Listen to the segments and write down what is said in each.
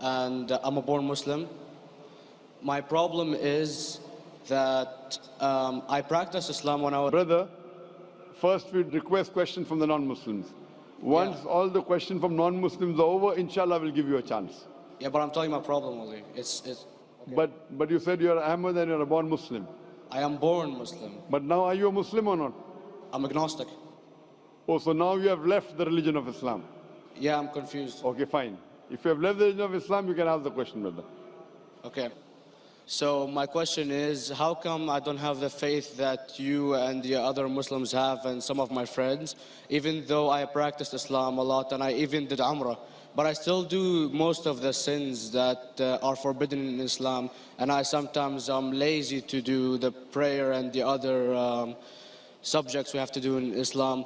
and I'm a born Muslim. My problem is that I practiced Islam when I was... Brother, first we'd request questions from the non-Muslims. Once all the questions from non-Muslims are over, inshallah, we'll give you a chance. Yeah, but I'm telling my problem only. Okay. But you said you're Ahmed and you're a born Muslim. I am born Muslim. But now are you a Muslim or not? I'm agnostic. Oh, so now you have left the religion of Islam. Yeah, I'm confused. Okay, fine. If you have left the religion of Islam, you can ask the question, brother. Okay. So my question is, how come I don't have the faith that you and the other Muslims have and some of my friends, even though I practiced Islam a lot and I even did Umrah, but I still do most of the sins that are forbidden in Islam, and I sometimes am lazy to do the prayer and the other subjects we have to do in Islam.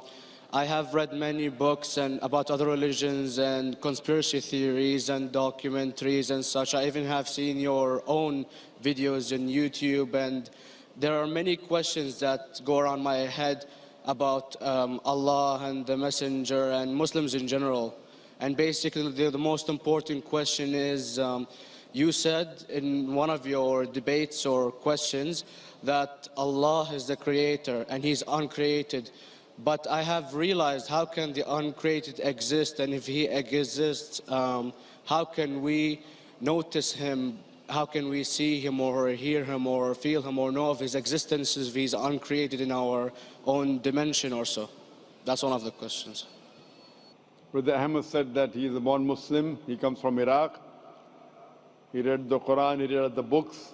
I have read many books and about other religions and conspiracy theories and documentaries and such. I even have seen your own videos on YouTube, and there are many questions that go around my head about Allah and the Messenger and Muslims in general. And basically the most important question is, you said in one of your debates or questions that Allah is the creator and He's uncreated. But I have realized, how can the uncreated exist? And if He exists, how can we notice Him? How can we see Him or hear Him or feel Him or know of His existence if He's uncreated in our own dimension or so? That's one of the questions. Brother Ahmed said that he is a born Muslim. He comes from Iraq. He read the Quran, he read the books,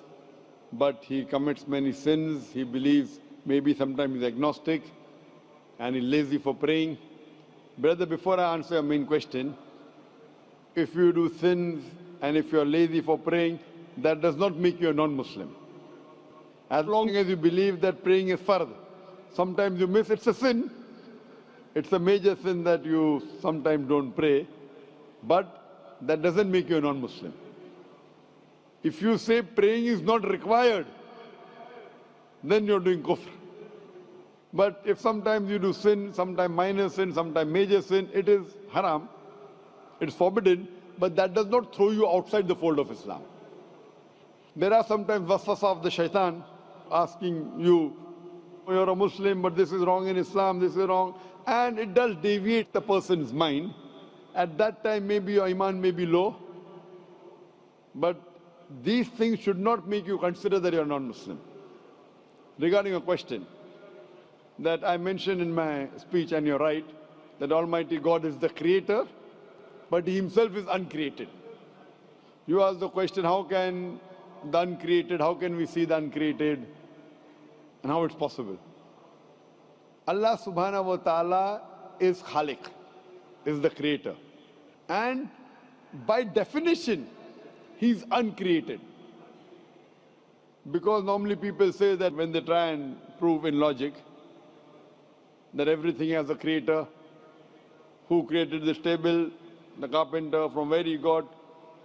but he commits many sins. He believes maybe sometimes he's agnostic and he's lazy for praying. Brother, before I answer your main question, if you do sins and if you're lazy for praying, that does not make you a non-Muslim. As long as you believe that praying is fard, sometimes you miss, it's a sin. It's a major sin that you sometimes don't pray, but that doesn't make you a non-Muslim. If you say praying is not required, then you're doing kufr. But if sometimes you do sin, sometimes minor sin, sometimes major sin, it is haram, it's forbidden, but that does not throw you outside the fold of Islam. There are sometimes waswasa of the shaitan asking you, you're a Muslim, but this is wrong in Islam, this is wrong. And it does deviate the person's mind. At that time, maybe your iman may be low. But these things should not make you consider that you're non-Muslim. Regarding a question that I mentioned in my speech, and you're right, that Almighty God is the creator, but He Himself is uncreated. You ask the question, how can the uncreated, how can we see the uncreated, and how it's possible? Allah subhanahu wa ta'ala is Khaliq, is the creator. And by definition, He's uncreated. Because normally people say that when they try and prove in logic that everything has a creator, who created this table, the carpenter, from where he got,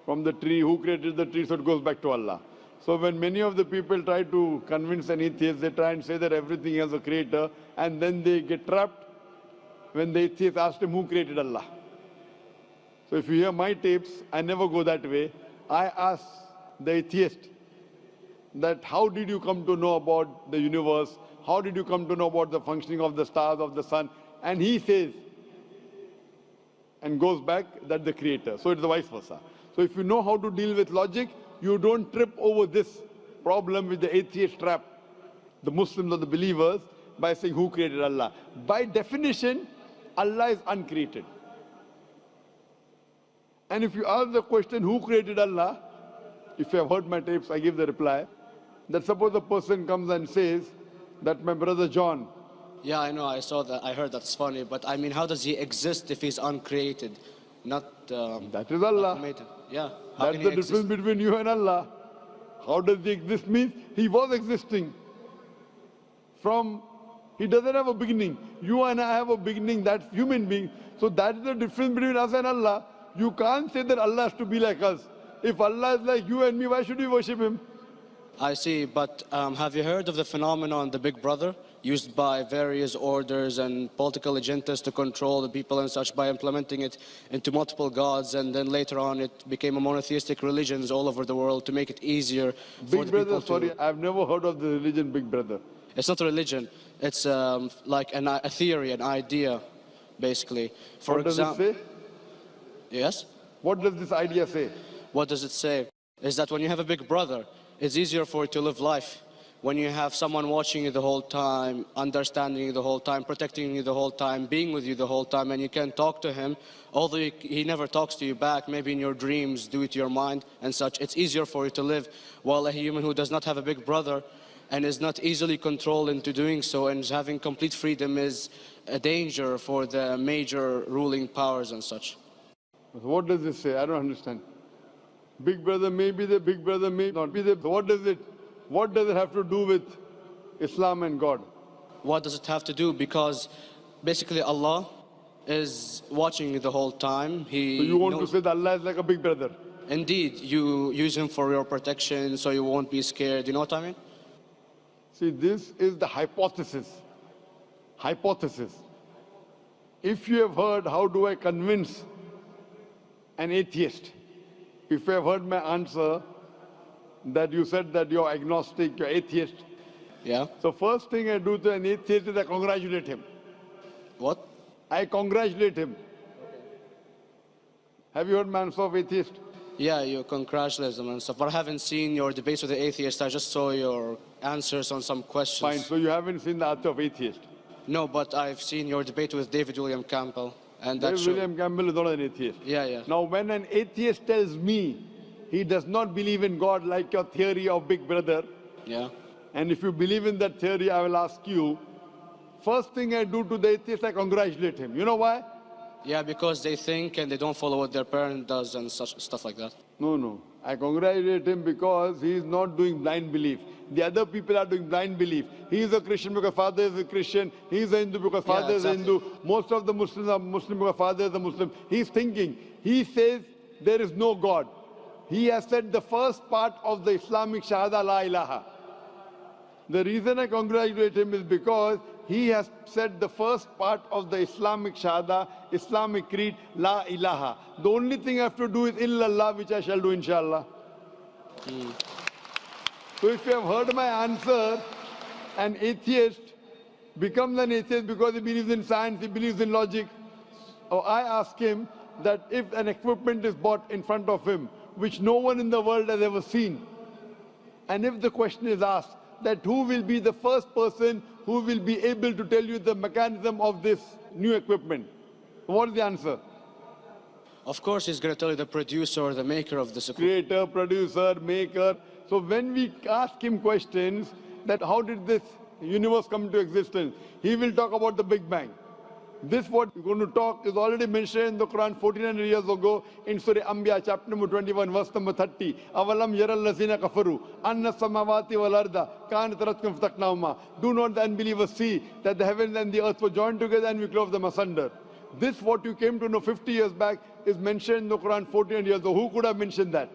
from the tree, who created the tree, so it goes back to Allah. So when many of the people try to convince an atheist, they try and say that everything has a creator, and then they get trapped when the atheist asked him who created Allah. So if you hear my tapes, I never go that way. I ask the atheist that how did you come to know about the universe? How did you come to know about the functioning of the stars, of the sun? And he says, and goes back, that the creator. So it's the vice versa. So if you know how to deal with logic, you don't trip over this problem with the atheist trap, the Muslims or the believers, by saying who created Allah. By definition, Allah is uncreated. And if you ask the question, who created Allah? If you have heard my tapes, I give the reply, that suppose a person comes and says that my brother John. Yeah, I know, I saw that, I heard that's funny, but I mean, how does he exist if he's uncreated? Not that is Allah. Yeah. That's the difference between you and Allah. How does he exist? Means he was existing. He doesn't have a beginning. You and I have a beginning, that's human being. So that's the difference between us and Allah. You can't say that Allah has to be like us. If Allah is like you and me, why should we worship Him? I see, but have you heard of the phenomenon, the Big Brother? used by various orders and political agendas to control the people and such by implementing it into multiple gods, and then later on it became a monotheistic religions all over the world to make it easier for Big the Brother, people to... sorry, I've never heard of the religion Big Brother. It's not a religion. It's like a theory, an idea, basically. For What does it say? Yes? What does this idea say? What does it say? Is that when you have a big brother, it's easier for you to live life. When you have someone watching you the whole time, understanding you the whole time, protecting you the whole time, being with you the whole time, and you can talk to him, although he never talks to you back, maybe in your dreams, do it to your mind and such, it's easier for you to live. While a human who does not have a big brother and is not easily controlled into doing so and is having complete freedom is a danger for the major ruling powers and such. What does this say? I don't understand. Big brother may be there, big brother may not be there. What does it have to do with Islam and God? What does it have to do? Because basically Allah is watching you the whole time. So you want to say that Allah is like a big brother? Indeed, you use him for your protection so you won't be scared. You know what I mean? See, this is the hypothesis. Hypothesis. If you have heard, how do I convince an atheist? If you have heard my answer, that you said that you're agnostic, you're atheist. Yeah. So first thing I do to an atheist is I congratulate him. What? I congratulate him. Have you heard my answer of atheist? Yeah, you congratulate them and stuff. But I haven't seen your debates with the atheist. I just saw your answers on some questions. Fine, so you haven't seen the answer of atheist? No, but I've seen your debate with David William Campbell. And David William Campbell is not an atheist. Yeah. Now, when an atheist tells me he does not believe in God like your theory of Big Brother, yeah, and if you believe in that theory, I will ask you, first thing I do to the atheist, I congratulate him. You know why? Yeah, because they think and they don't follow what their parent does and such stuff like that. No. I congratulate him because he is not doing blind belief. The other people are doing blind belief. He is a Christian because father is a Christian. He is a Hindu because father is a Hindu. Most of the Muslims are Muslim because father is a Muslim. He is thinking. He says there is no God. He has said the first part of the Islamic Shahada, La ilaha. The reason I congratulate him is because he has said the first part of the Islamic Shahada, Islamic creed, La ilaha. The only thing I have to do is illallah, which I shall do inshallah. So if you have heard my answer, an atheist becomes an atheist because he believes in science, he believes in logic. Or I ask him that if an equipment is bought in front of him, which no one in the world has ever seen, and if the question is asked that who will be the first person who will be able to tell you the mechanism of this new equipment, what is the answer? Of course, he's going to tell you the producer or the maker of this equipment. Creator, producer, maker. So when we ask him questions that how did this universe come into existence, he will talk about the Big Bang. This what we're going to talk is already mentioned in the Quran 1400 years ago in Surah Anbiya chapter number 21 verse number 30. Avalam yaral lazina kafaru anna samawati wal arda kanat ratkum fataqnahuma. Do not the unbelievers see that the heavens and the earth were joined together and we clove them asunder. This what you came to know 50 years back is mentioned in the Quran 1400 years ago. Who could have mentioned that?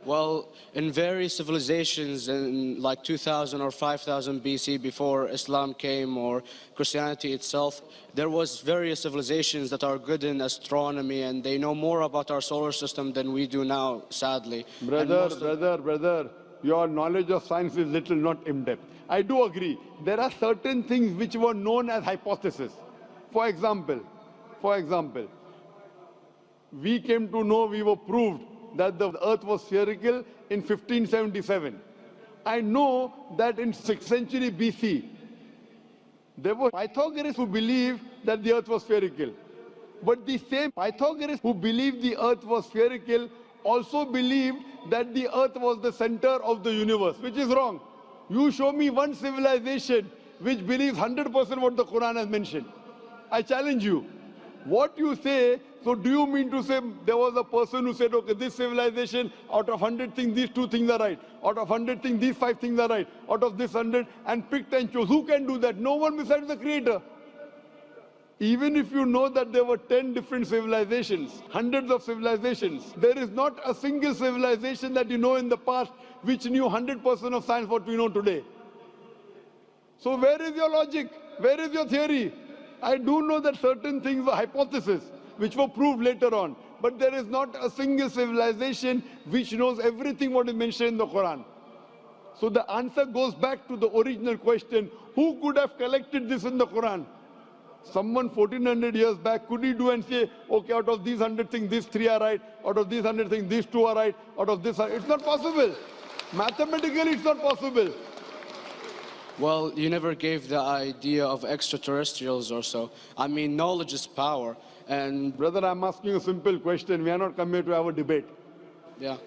Well, in various civilizations in like 2000 or 5000 BC before Islam came or Christianity itself, there was various civilizations that are good in astronomy and they know more about our solar system than we do now, sadly. Brother, your knowledge of science is little, not in-depth. I do agree. There are certain things which were known as hypotheses. For example, we came to know, we were proved that the earth was spherical in 1577. I know that in 6th century BC, there were Pythagoras who believed that the earth was spherical. But the same Pythagoras who believed the earth was spherical also believed that the earth was the center of the universe, which is wrong. You show me one civilization which believes 100% what the Quran has mentioned. I challenge you. What you say, so do you mean to say there was a person who said, okay, this civilization, out of 100 things, these 2 things are right. Out of 100 things, these 5 things are right. Out of this 100, and picked and chose. Who can do that? No one besides the Creator. Even if you know that there were 10 different civilizations, hundreds of civilizations, there is not a single civilization that you know in the past which knew 100% of science what we know today. So where is your logic? Where is your theory? I do know that certain things were hypotheses, which were proved later on. But there is not a single civilization which knows everything what is mentioned in the Quran. So the answer goes back to the original question, who could have collected this in the Quran? Someone 1400 years back, could he do and say, okay, out of these 100 things, these 3 are right, out of these 100 things, these 2 are right, out of this, it's not possible. Mathematically, it's not possible. Well, you never gave the idea of extraterrestrials or so. I mean, knowledge is power. And brother, I'm asking you a simple question. We are not coming here to have a debate. yeah.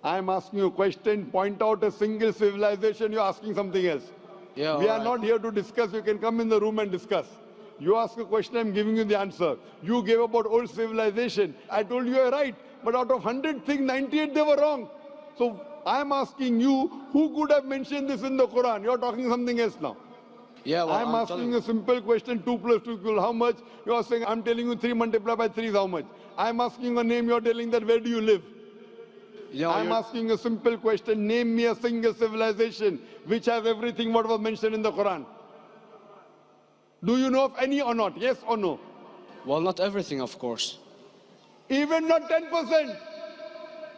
I'm asking you a question. Point out a single civilization. You're asking something else. Yeah, we are not here to discuss. You can come in the room and discuss. You ask a question, I'm giving you the answer. You gave about old civilization. I told you you're right. But out of 100 things, 98 they were wrong. So I'm asking you, who could have mentioned this in the Quran? You're talking something else now. Yeah, well, I'm asking a simple question, 2 plus 2 equal how much? You're saying, I'm telling you 3 multiplied by 3 is how much? I'm asking a name, you're telling that where do you live? I'm asking a simple question, name me a single civilization which has everything what was mentioned in the Quran. Do you know of any or not? Yes or no? Well, not everything, of course. Even not 10%.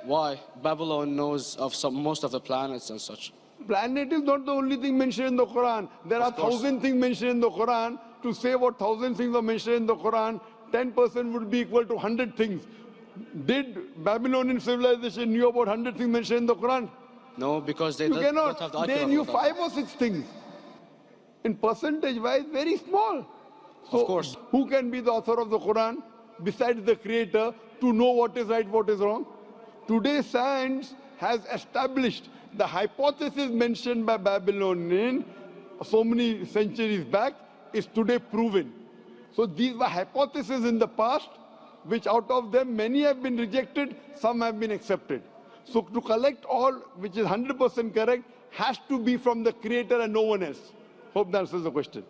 Why? Babylon knows of most of the planets and such. Planet is not the only thing mentioned in the Quran. There are 1,000 things mentioned in the Quran. To say what 1,000 things are mentioned in the Quran, 10% would be equal to 100 things. Did Babylonian civilization knew about 100 things mentioned in the Quran? No, because they don't have the They knew 5 or 6 things. In percentage-wise, very small. So, of course. Who can be the author of the Quran besides the creator to know what is right, what is wrong? Today, science has established the hypothesis mentioned by Babylonian so many centuries back is today proven. So these were hypotheses in the past, which out of them many have been rejected, some have been accepted. So to collect all which is 100% correct has to be from the creator and no one else. Hope that answers the question.